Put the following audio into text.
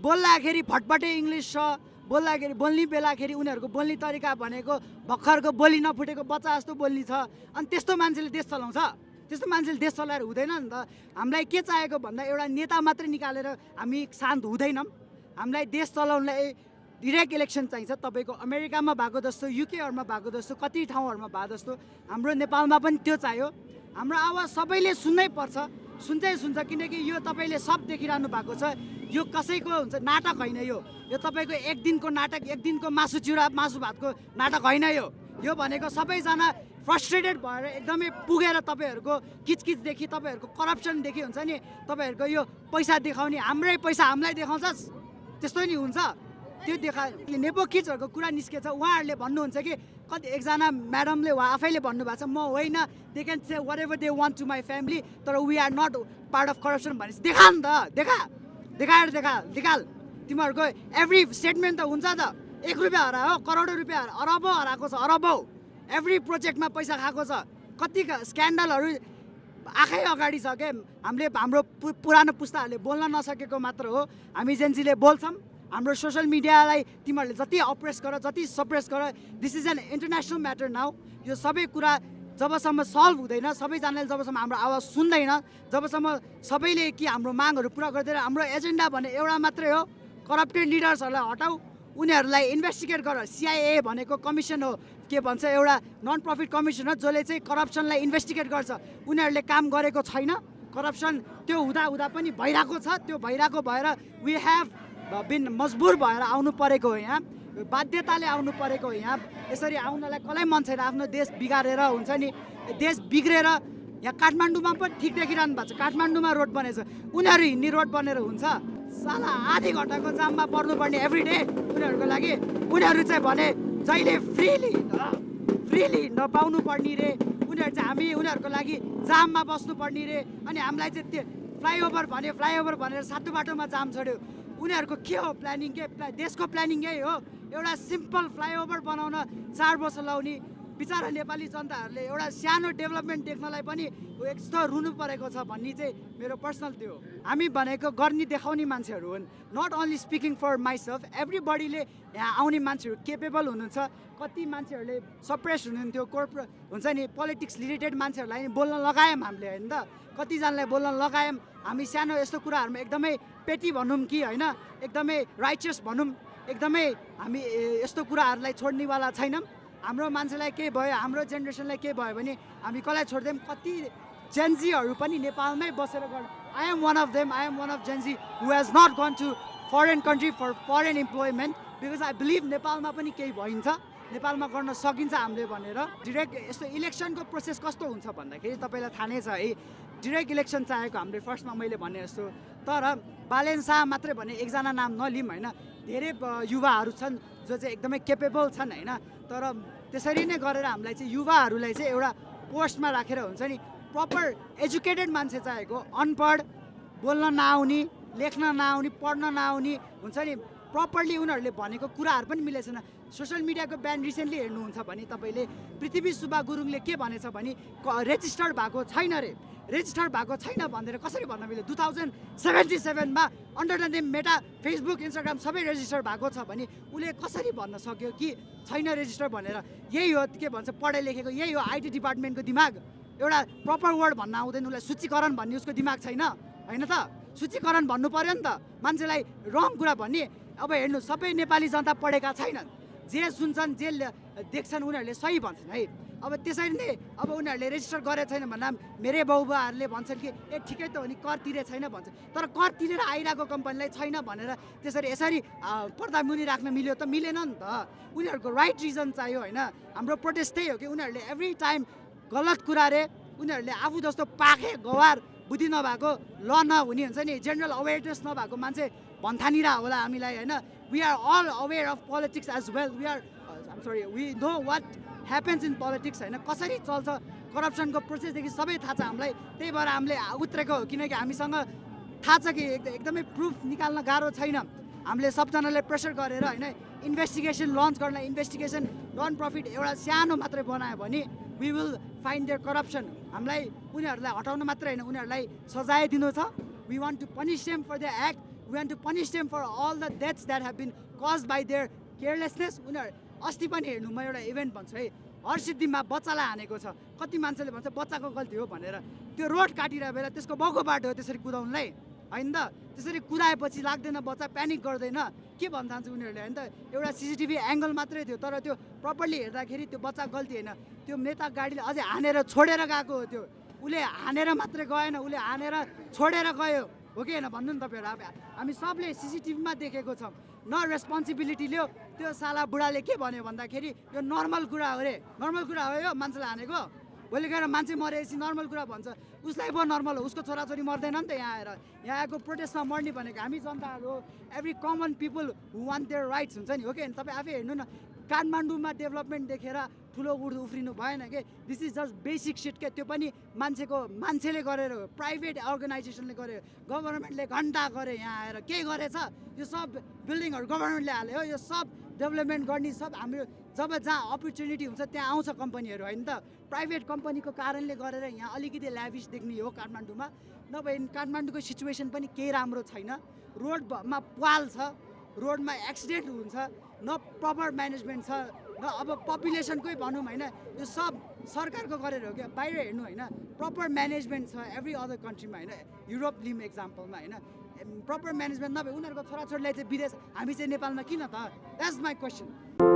बोल्दाखेरि भटभटे इङ्ग्लिस छ, बोल्दाखेरि बोल्ने बेलाखेरि उनीहरूको बोल्ने तरिका भनेको भर्खरको बोली नफुटेको बच्चा जस्तो बोल्ने छ। अनि त्यस्तो मान्छेले देश चलाउँछ? त्यस्तो मान्छेले देश चलाएर हुँदैन नि त। हामीलाई के चाहिएको भन्दा एउटा नेता मात्रै निकालेर हामी शान्त हुँदैनौँ। हामीलाई देश चलाउनलाई डिरेक्ट इलेक्सन चाहिन्छ। तपाईँको अमेरिकामा भएको जस्तो, युकेहरूमा भएको जस्तो, कति ठाउँहरूमा भएको जस्तो हाम्रो नेपालमा पनि त्यो चाहियो। हाम्रो आवाज सबैले सुन्नै पर्छ, सुन्छ, किनकि यो तपाईँले सब देखिरहनु भएको छ। यो कसैको हुन्छ नाटक होइन। यो तपाईँको एक दिनको नाटक, एक दिनको मासु चिउरा मासु भातको नाटक होइन। यो भनेको सबैजना फ्रस्ट्रेटेड भएर एकदमै पुगेर तपाईँहरूको किचकिचदेखि, तपाईँहरूको करप्सनदेखि हुन्छ नि, तपाईँहरूको यो पैसा देखाउने, हाम्रै पैसा हामीलाई देखाउँछस् त्यस्तो नि हुन्छ। त्यो नेपो किड्सहरूको कुरा निस्केछ। उहाँहरूले भन्नुहुन्छ कि कति एकजना म्याडमले उहाँ आफैले भन्नुभएको छ, म होइन, they can say what ever they want to my family, तर we are not part of corruption भनेपछि देखा नि त, निकाल। तिमीहरूको एभ्री स्टेटमेन्ट त हुन्छ त। 1 रुपियाँ हरायो, करोडौँ रुपियाँ, अरबौँ हराएको छ, अरबौँ। एभ्री प्रोजेक्टमा पैसा खाएको छ। कति स्क्यान्डलहरू आँखै अगाडि छ के। हाम्रो पुरानो पुस्ताहरूले बोल्न नसकेको मात्र हो। हामी जेन्जीले बोल्छौँ। हाम्रो सोसियल मिडियालाई तिमीहरूले जति अप्रेस गर, जति सप्रेस गर, this is an international matter now. यो सबै कुरा जबसम्म सल्भ हुँदैन, सबैजनाले जबसम्म हाम्रो आवाज सुन्दैन, जबसम्म सबैले कि हाम्रो मागहरू पुरा गर्दैन, हाम्रो एजेन्डा भने एउटा मात्रै हो, करप्टेड लिडर्सहरूलाई हटाऊ, उनीहरूलाई इन्भेस्टिगेट गर। सिआइए भनेको कमिसन हो, के भन्छ, एउटा नन प्रफिट कमिसन हो जसले चाहिँ करप्सनलाई इन्भेस्टिगेट गर्छ। उनीहरूले काम गरेको छैन। करप्सन त्यो हुँदा पनि भइरहेको छ। त्यो भइरहेको भएर वी हेभ बिन मजबुर भएर आउनु परेको हो। यहाँ बाध्यताले आउनु परेको हो। यहाँ यसरी आउनलाई कसलाई मन छैन। आफ्नो देश बिगारेर हुन्छ नि, देश बिग्रेर यहाँ काठमाडौँमा पनि ठिक देखिरहनु भएको छ। काठमाडौँमा रोड बनेछ, उनीहरू हिँड्ने रोड बनेर हुन्छ? साला आधी घन्टाको जाममा पर्नुपर्ने एभ्रिडे उनीहरूको लागि। उनीहरू चाहिँ भने जहिले फ्रीली नपाउनु पर्ने रे। उनीहरू चाहिँ उनीहरूको लागि जाममा बस्नुपर्ने रे। अनि हामीलाई चाहिँ त्यो फ्लाइओभर भनेर सातो बाटोमा जाम छोड्यो। उनीहरूको के हो प्लानिङ? के देशको प्लानिङ यही हो? एउटा सिम्पल फ्लाइओभर बनाउन 4 वर्ष लाउने बिचारा नेपाली जनताहरूले एउटा सानो डेभलपमेन्ट देख्नलाई पनि यस्तो रुनु परेको छ भन्ने चाहिँ मेरो पर्सनल त्यो हो। हामी भनेको गर्ने देखाउने मान्छेहरू हुन्। Not only speaking for myself, एभ्रीबडीले यहाँ आउने मान्छेहरू केपेबल हुनुहुन्छ। कति मान्छेहरूले सप्रेस हुनुहुन्थ्यो, कोर्पोरेट हुन्छ नि, पोलिटिक्स रिलेटेड मान्छेहरूलाई बोल्न लगायौँ हामीले होइन त। कतिजनालाई बोल्न लगायौँ। हामी सानो यस्तो कुराहरूमा एकदमै पेटी भनौँ कि होइन, एकदमै राइचियस भनौँ, एकदमै हामी यस्तो कुराहरूलाई छोड्नेवाला छैनौँ। हाम्रो मान्छेलाई केही भयो, हाम्रो जेनेरेसनलाई केही भयो भने हामी कसलाई छोड्दैम? कति जेन्जीहरू पनि नेपालमै बसेर गर्नु। I am one of them. I am one of Gen Z who has not gone to foreign country for foreign employment, because I believe नेपालमा पनि केही भइन्छ, नेपालमा गर्न सकिन्छ हामीले भनेर। डिरेक्ट यस्तो इलेक्सनको प्रोसेस कस्तो हुन्छ भन्दाखेरि तपाईँलाई थाहा नै छ है। डिरेक्ट इलेक्सन चाहेको हामीले फर्स्टमा मैले भने जस्तो, तर बालेन शाह मात्रै भने एकजना नाम नलिउँ होइन, धेरै युवाहरू छन् जो चाहिँ एकदमै केपेबल छन् होइन। तर त्यसरी नै गरेर हामीलाई चाहिँ युवाहरूलाई चाहिँ एउटा पोस्टमा राखेर हुन्छ नि, प्रपर एजुकेटेड मान्छे चाहिएको। अनपढ, बोल्न नआउने, लेख्न नआउने, पढ्न नआउने हुन्छ नि, प्रपरली उनीहरूले भनेको कुराहरू पनि मिलेको छैन। सोसियल मिडियाको ब्यान रिसेन्टली हेर्नुहुन्छ भने तपाईँले पृथ्वी सुब्बा गुरुङले के भनेछ भने रेजिस्टर्ड भएको छैन रे। रेजिस्टर्ड भएको छैन भनेर कसरी भन्न मिल्यो? 2077मा under the name Meta, Facebook, Instagram सबै रेजिस्टर भएको छ भने उसले कसरी भन्न सक्यो कि छैन रेजिस्टर भनेर? यही हो के भन्छ पढाइ लेखेको, यही हो आइटी डिपार्टमेन्टको दिमाग। एउटा प्रपर वर्ड भन्न आउँदैन उसलाई। सूचीकरण भन्ने उसको दिमाग छैन होइन त? सूचीकरण भन्नु पर्यो नि त। मान्छेलाई रङ कुरा भन्ने। अब हेर्नु, सबै नेपाली जनता पढेका छैनन्। जे सुन्छन्, जे देख्छन् उनीहरूले सही भन्छन् है। अब त्यसरी नै अब उनीहरूले रेजिस्टर गरेको छैन भन्दा मेरै बाउबाहरूले भन्छन् कि ए ठिकै त हो नि, कर तिरे छैन भन्छ। तर कर तिरेर आइरहेको कम्पनीलाई छैन भनेर त्यसरी यसरी पर्दा मुनि राख्न मिल्यो त? मिलेन नि त। उनीहरूको राइट रिजन चाहियो होइन। हाम्रो प्रोटेस्ट त्यही हो कि उनीहरूले एभ्री टाइम गलत कुरा रे, उनीहरूले आफू जस्तो पाखे गवार बुद्धि नभएको, ल नहुने हुन्छ नि, जेनरल अवेरनेस नभएको मान्छे भन्थानिरा होला हामीलाई होइन। We are all aware of politics as well. We know what happens in politics होइन, कसरी चल्छ करप्सनको प्रोसेसदेखि सबै थाहा छ हामीलाई। त्यही भएर हामीले उत्रेको हो, किनकि हामीसँग थाहा छ कि एकदमै प्रुफ निकाल्न गाह्रो छैन। हामीले सबजनाले प्रेसर गरेर होइन इन्भेस्टिगेसन लन्च गर्न, इन्भेस्टिगेसन नन प्रफिट एउटा सानो मात्रै बनायो भने we will find their corruption. हामीलाई उनीहरूलाई हटाउन मात्रै होइन, उनीहरूलाई सजाय दिनु छ। We want to punish them for their act. We want to punish them for all the deaths that have been caused by their carelessness. उनीहरू अस्ति पनि हेर्नु, म एउटा इभेन्ट भन्छु है, हरसिद्धिमा बच्चालाई हानेको छ, कति मान्छेले भन्छ बच्चाको गल्ती हो भनेर। त्यो रोड काटिरहेको बेला त्यसको बाउको बाटो हो त्यसरी कुदाउनुलाई, होइन त? त्यसरी कुदाएपछि लाग्दैन, बच्चा प्यानिक गर्दैन के भन्न चाहन्छ उनीहरूले, होइन त? एउटा सिसिटिभी एङ्गल मात्रै थियो, तर त्यो प्रपरली हेर्दाखेरि त्यो बच्चा गल्ती होइन, त्यो नेता गाडीले अझै हानेर छोडेर गएको हो। त्यो उसले हानेर मात्रै गएन, उसले हानेर छोडेर गयो, हो कि होइन भन्नु नि तपाईँहरू? हामी सबले सिसिटिभीमा देखेको छौँ। न रेस्पोन्सिबिलिटी लियो। त्यो साला बुढाले के भन्यो भन्दाखेरि यो नर्मल कुरा हो रे, नर्मल कुरा हो यो मान्छेलाई हानेको। भोलि गएर मान्छे मरेपछि नर्मल कुरा भन्छ, उसलाई पो नर्मल हो, उसको छोराछोरी मर्दैन नि त यहाँ आएर। यहाँ आएको प्रोटेस्टमा मर्ने भनेको हामी जनताहरू हो, every common people who want their rights हुन्छ नि, हो कि? तपाईँ आफै हेर्नु न, काठमाडौँमा डेभलपमेन्ट देखेर ठुलो उफ्रिनु भएन के? This is just basic shit के। त्यो पनि मान्छेले गरेर हो, प्राइभेट अर्गनाइजेसनले गरेर, गभर्मेन्टले घन्टा गरे यहाँ आएर के गरेछ? यो सब बिल्डिङहरू गभर्मेन्टले हाल्यो हो, यो सब डेभलपमेन्ट गर्ने सब हाम्रो, जब जहाँ अपर्च्युनिटी हुन्छ त्यहाँ आउँछ कम्पनीहरू, होइन त? प्राइभेट कम्पनीको कारणले गरेर यहाँ अलिकति ल्याभिस देख्ने हो काठमाडौँमा, नभए काठमाडौँको सिचुएसन पनि केही राम्रो छैन। रोडमा पाल छ, रोडमा एक्सिडेन्ट हुन्छ, न प्रपर म्यानेजमेन्ट छ, न अब पपुलेसनकै भनौँ, होइन? यो सब सरकारको गरेर हो क्या। बाहिर हेर्नु, होइन, प्रपर म्यानेजमेन्ट छ एभ्री अदर कन्ट्रीमा, होइन? युरोप लिम एक्जाम्पलमा, होइन? प्रपर म्यानेजमेन्ट नभए उनीहरूको छोराछोरीलाई चाहिँ विदेश, हामी चाहिँ नेपालमा किन त? That's my question.